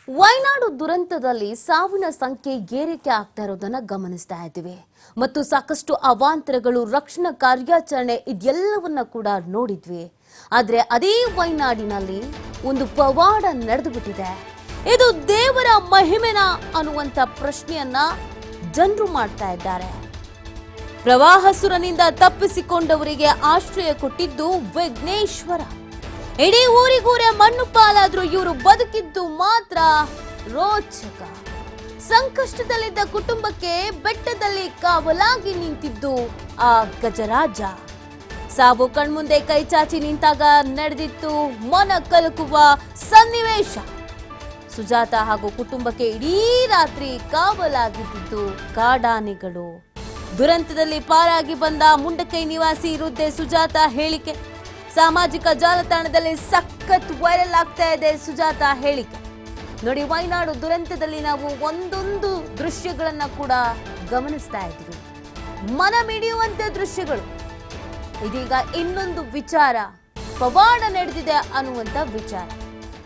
ವಯನಾಡು ದುರಂತದಲ್ಲಿ ಸಾವಿನ ಸಂಖ್ಯೆ ಏರಿಕೆ ಆಗ್ತಾ ಇರೋದನ್ನ ಗಮನಿಸ್ತಾ ಇದ್ದೀವಿ ಮತ್ತು ಸಾಕಷ್ಟು ಅವಾಂತರಗಳು ರಕ್ಷಣಾ ಕಾರ್ಯಾಚರಣೆ ಇದೆಲ್ಲವನ್ನ ಕೂಡ ನೋಡಿದ್ವಿ. ಆದರೆ ಅದೇ ವಯನಾಡಿನಲ್ಲಿ ಒಂದು ಪವಾಡ ನಡೆದು ಬಿಟ್ಟಿದೆ. ಇದು ದೇವರ ಮಹಿಮೆನ ಅನ್ನುವಂತ ಪ್ರಶ್ನೆಯನ್ನ ಜನರು ಮಾಡ್ತಾ ಇದ್ದಾರೆ. ಪ್ರವಾಹಸುರನಿಂದ ತಪ್ಪಿಸಿಕೊಂಡವರಿಗೆ ಆಶ್ರಯ ಕೊಟ್ಟಿದ್ದು ವಿಘ್ನೇಶ್ವರ. ಇಡೀ ಊರಿಗೂರೇ ಮಣ್ಣು ಪಾಲಾದ್ರೂ ಇವರು ಬದುಕಿದ್ದು ಮಾತ್ರ ರೋಚಕ. ಸಂಕಷ್ಟದಲ್ಲಿದ್ದ ಕುಟುಂಬಕ್ಕೆ ಬೆಟ್ಟದಲ್ಲಿ ಕಾವಲಾಗಿ ನಿಂತಿದ್ದು ಆ ಗಜರಾಜ. ಸಾವು ಕಣ್ಮುಂದೆ ಕೈ ಚಾಚಿ ನಿಂತಾಗ ನಡೆದಿತ್ತು ಮನ ಕಲಕುವ ಸನ್ನಿವೇಶ. ಸುಜಾತ ಹಾಗೂ ಕುಟುಂಬಕ್ಕೆ ಇಡೀ ರಾತ್ರಿ ಕಾವಲಾಗಿದ್ದು ಕಾಡಾನೆಗಳು. ದುರಂತದಲ್ಲಿ ಪಾರಾಗಿ ಬಂದ ಮುಂಡಕೈ ನಿವಾಸಿ ವೃದ್ಧೆ ಸುಜಾತ ಹೇಳಿಕೆ ಸಾಮಾಜಿಕ ಜಾಲತಾಣದಲ್ಲಿ ಸಖತ್ ವೈರಲ್ ಆಗ್ತಾ ಇದೆ. ಸುಜಾತ ಹೇಳಿಕೆ ನೋಡಿ, ವಯನಾಡು ದುರಂತದಲ್ಲಿ ನಾವು ಒಂದೊಂದು ದೃಶ್ಯಗಳನ್ನ ಕೂಡ ಗಮನಿಸ್ತಾ ಇದ್ವಿ, ಮನ ಮಿಡಿಯುವಂತೆ ದೃಶ್ಯಗಳು. ಇದೀಗ ಇನ್ನೊಂದು ವಿಚಾರ ಪವಾಡ ನಡೆದಿದೆ ಅನ್ನುವಂತ ವಿಚಾರ.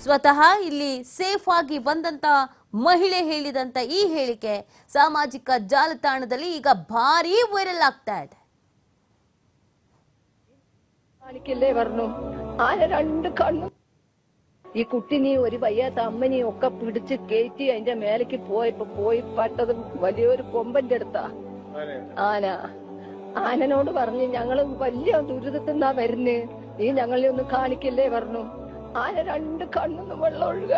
ಸ್ವತಃ ಇಲ್ಲಿ ಸೇಫ್ ಆಗಿ ಬಂದಂತ ಮಹಿಳೆ ಹೇಳಿದಂತ ಈ ಹೇಳಿಕೆ ಸಾಮಾಜಿಕ ಜಾಲತಾಣದಲ್ಲಿ ಈಗ ಭಾರಿ ವೈರಲ್ ಆಗ್ತಾ ಇದೆ. രണ്ട് കണ്ണും ഈ കുട്ടിനെ ഒരു വയ്യാത്ത അമ്മനെയും ഒക്കെ പിടിച്ച് കയറ്റി അതിന്റെ മേലേക്ക് പോയി പട്ടത് വലിയൊരു കൊമ്പന്റെ അടുത്താ ആനനോട് പറഞ്ഞു, ഞങ്ങള് വലിയ ദുരിതത്തിന്നാ വരുന്നേ, നീ ഞങ്ങളെ ഒന്ന് കാണിക്കല്ലേ പറഞ്ഞു. ആന രണ്ട് കണ്ണൊന്നും വെള്ളം ഒഴുക.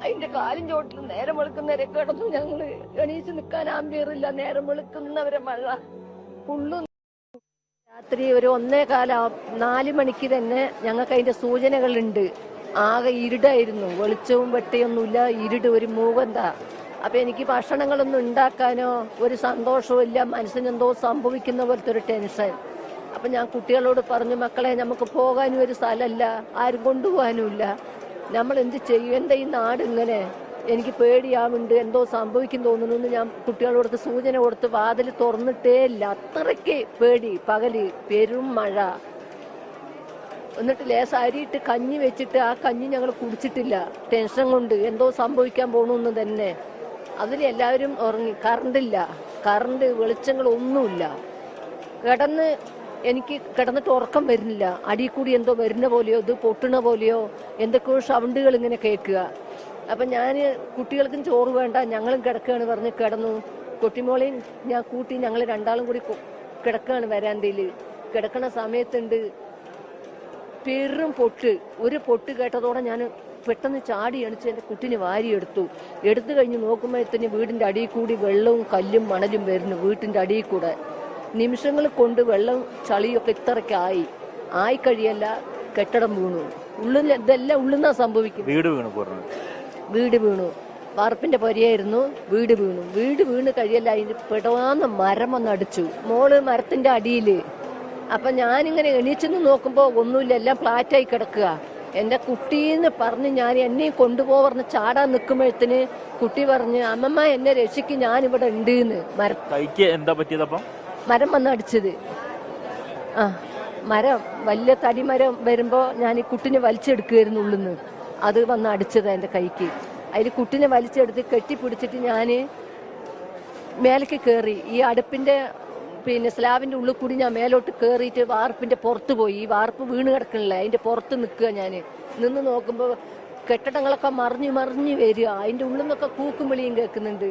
അതിന്റെ കാലും ചോട്ടിൽ നേരം വെളുക്കുന്നവരെ കിടന്നു. ഞങ്ങള് എണീച്ച് നിൽക്കാൻ ആംബിയറില്ല. നേരം വെളുക്കുന്നവരെ മഴ ഫുള്ളും. രാത്രി ഒരു 1:15 മണിക്ക് തന്നെ ഞങ്ങൾക്ക് അതിന്റെ സൂചനകളുണ്ട്. ആകെ ഇരുടായിരുന്നു, വെളിച്ചവും വെട്ടയൊന്നുമില്ല, ഇരുട്, ഒരു മൂകന്താ. അപ്പൊ എനിക്ക് ഭക്ഷണങ്ങളൊന്നും ഉണ്ടാക്കാനോ ഒരു സന്തോഷവും ഇല്ല, മനസ്സിനെന്തോ സംഭവിക്കുന്ന പോലത്തെ ഒരു ടെൻഷൻ. അപ്പൊ ഞാൻ കുട്ടികളോട് പറഞ്ഞു, മക്കളെ നമുക്ക് പോകാനും ഒരു സ്ഥലമല്ല, ആരും കൊണ്ടുപോകാനുമില്ല, നമ്മൾ എന്ത് ചെയ്യും, എന്താ ഈ നാട് ഇങ്ങനെ, എനിക്ക് പേടിയാവുന്നുണ്ട്, എന്തോ സംഭവിക്കും തോന്നുന്നു എന്ന് ഞാൻ കുട്ടികളോട് സൂചന കൊടുത്ത് വാതിൽ തുറന്നിട്ടേ ഇല്ല. അത്രയ്ക്ക് പേടി. പകല് പെരും മഴ. എന്നിട്ട് ലേശം അരിയിട്ട് കഞ്ഞി വെച്ചിട്ട് ആ കഞ്ഞി ഞങ്ങൾ കുടിച്ചിട്ടില്ല, ടെൻഷൻ കൊണ്ട് എന്തോ സംഭവിക്കാൻ പോണെന്ന് തന്നെ. അതിൽ എല്ലാവരും ഉറങ്ങി. കറണ്ടില്ല, കറണ്ട് വെളിച്ചങ്ങളൊന്നുമില്ല. എനിക്ക് കിടന്നിട്ട് ഉറക്കം വരുന്നില്ല. അടിയിൽ കൂടി എന്തോ വരുന്ന പോലെയോ ഇത് പൊട്ടണ പോലെയോ എന്തൊക്കെയോ സൗണ്ടുകൾ ഇങ്ങനെ കേൾക്കുക. അപ്പം ഞാൻ കുട്ടികൾക്കും ചോറ് വേണ്ട, ഞങ്ങളും കിടക്കുകയാണ് പറഞ്ഞ് കിടന്നു. കൊട്ടിമോളെയും ഞാൻ കൂട്ടി ഞങ്ങൾ രണ്ടാളും കൂടി കിടക്കുകയാണ് വരാന്തയിൽ. കിടക്കണ സമയത്തുണ്ട് പെരും പൊട്ട്. ഒരു പൊട്ട് കേട്ടതോടെ ഞാൻ പെട്ടെന്ന് ചാടി എണിച്ച് എൻ്റെ കുട്ടിനെ വാരിയെടുത്തു. എടുത്തു കഴിഞ്ഞ് നോക്കുമ്പോഴത്തേന് വീടിൻ്റെ അടിയിൽ കൂടി വെള്ളവും കല്ലും മണലും വരുന്നു. വീട്ടിൻ്റെ അടിയിൽ കൂടെ നിമിഷങ്ങൾ കൊണ്ട് വെള്ളം ചളിയൊക്കെ ഇത്രയ്ക്കായി കഴിയല്ല കെട്ടിടം വീണു. ഇതെല്ലാം ഉള്ളുന്നാ സംഭവിക്കും. വീട് വീണു. വാർപ്പിന്റെ പൊരയായിരുന്നു. വീട് വീണ് കഴിയല്ല. അതിന് പെടാന്ന് മരം വന്നടിച്ചു. മോള് മരത്തിന്റെ അടിയില്. അപ്പൊ ഞാനിങ്ങനെ എണീച്ചെന്ന് നോക്കുമ്പോ ഒന്നുമില്ല, എല്ലാം ഫ്ലാറ്റായി കിടക്കുക. എന്റെ കുട്ടീന്ന് പറഞ്ഞ് ഞാൻ എന്നെയും കൊണ്ടുപോകുന്ന ചാടാൻ നിൽക്കുമ്പോഴത്തിന് കുട്ടി പറഞ്ഞ്, അമ്മമ്മ എന്നെ രക്ഷിക്ക്, ഞാനിവിടെ ഉണ്ട് എന്ന്. മരം വന്നടിച്ചത്. മരം, വലിയ തടിമരം വരുമ്പോ ഞാൻ ഈ കുട്ടിനെ വലിച്ചെടുക്കുകയായിരുന്നു ഉള്ളിന്ന്. അത് വന്ന് അടിച്ചത് എൻ്റെ കൈക്ക്. അതിൽ കുട്ടിനെ വലിച്ചെടുത്ത് കെട്ടിപ്പിടിച്ചിട്ട് ഞാൻ മേലേക്ക് കയറി. ഈ അടുപ്പിന്റെ സ്ലാബിന്റെ ഉള്ളിൽ കൂടി ഞാൻ മേലോട്ട് കയറിയിട്ട് വാർപ്പിന്റെ പുറത്ത് പോയി. ഈ വാർപ്പ് വീണ് കിടക്കണില്ല, അതിന്റെ പുറത്ത് നിൽക്കുക. ഞാൻ നിന്ന് നോക്കുമ്പോൾ കെട്ടിടങ്ങളൊക്കെ മറിഞ്ഞ് വരിക. അതിന്റെ ഉള്ളിൽ നിന്നൊക്കെ കൂക്കും വിളിയും കേൾക്കുന്നുണ്ട്.